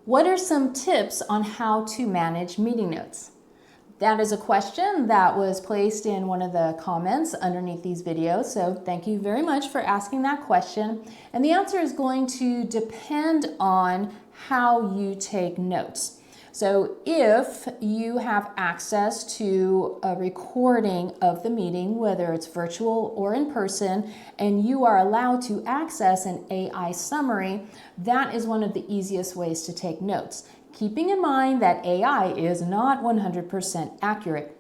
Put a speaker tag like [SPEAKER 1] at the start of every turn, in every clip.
[SPEAKER 1] What are some tips on how to manage meeting notes? That is a question that was placed in one of the comments underneath these videos, so thank you very much for asking that question. And the answer is going to depend on how you take notes. So if you have access to a recording of the meeting, whether it's virtual or in person, and you are allowed to access an AI summary, that is one of the easiest ways to take notes. Keeping in mind that AI is not 100% accurate.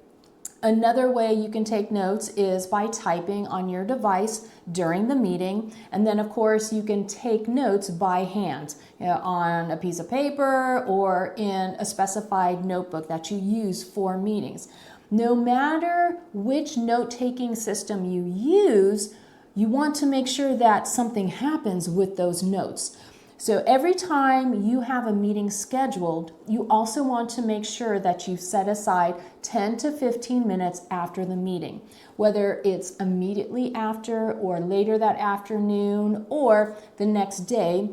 [SPEAKER 1] Another way you can take notes is by typing on your device during the meeting, and then of course you can take notes by hand, on a piece of paper or in a specified notebook that you use for meetings. No matter which note-taking system you use, you want to make sure that something happens with those notes. So every time you have a meeting scheduled, you also want to make sure that you set aside 10 to 15 minutes after the meeting, whether it's immediately after or later that afternoon or the next day.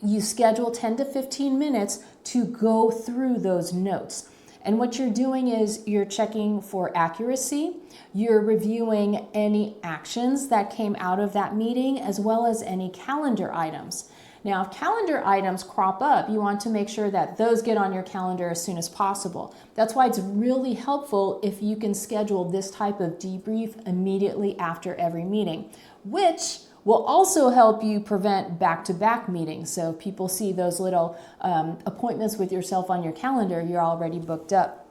[SPEAKER 1] You schedule 10 to 15 minutes to go through those notes. And what you're doing is you're checking for accuracy, you're reviewing any actions that came out of that meeting, as well as any calendar items. Now, if calendar items crop up, you want to make sure that those get on your calendar as soon as possible. That's why it's really helpful if you can schedule this type of debrief immediately after every meeting, which will also help you prevent back-to-back meetings. So if people see those little appointments with yourself on your calendar, you're already booked up.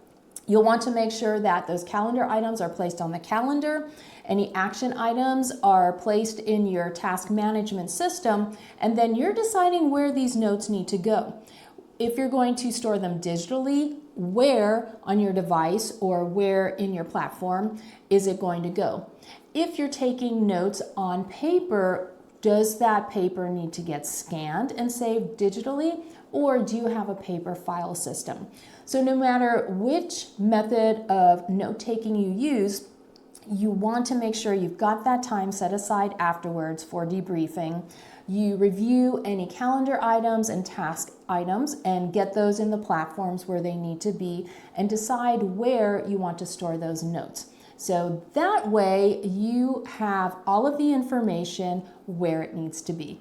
[SPEAKER 1] You'll want to make sure that those calendar items are placed on the calendar. Any action items are placed in your task management system, and then you're deciding where these notes need to go. If you're going to store them digitally, where on your device or where in your platform is it going to go? If you're taking notes on paper, does that paper need to get scanned and saved digitally, or do you have a paper file system? So no matter which method of note-taking you use, you want to make sure you've got that time set aside afterwards for debriefing. You review any calendar items and task items and get those in the platforms where they need to be and decide where you want to store those notes. So that way you have all of the information where it needs to be.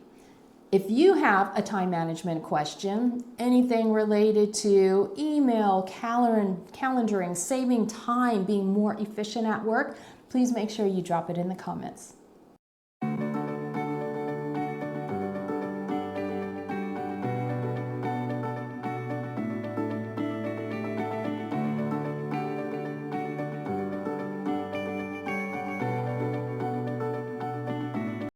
[SPEAKER 1] If you have a time management question, anything related to email, calendaring, saving time, being more efficient at work, please make sure you drop it in the comments.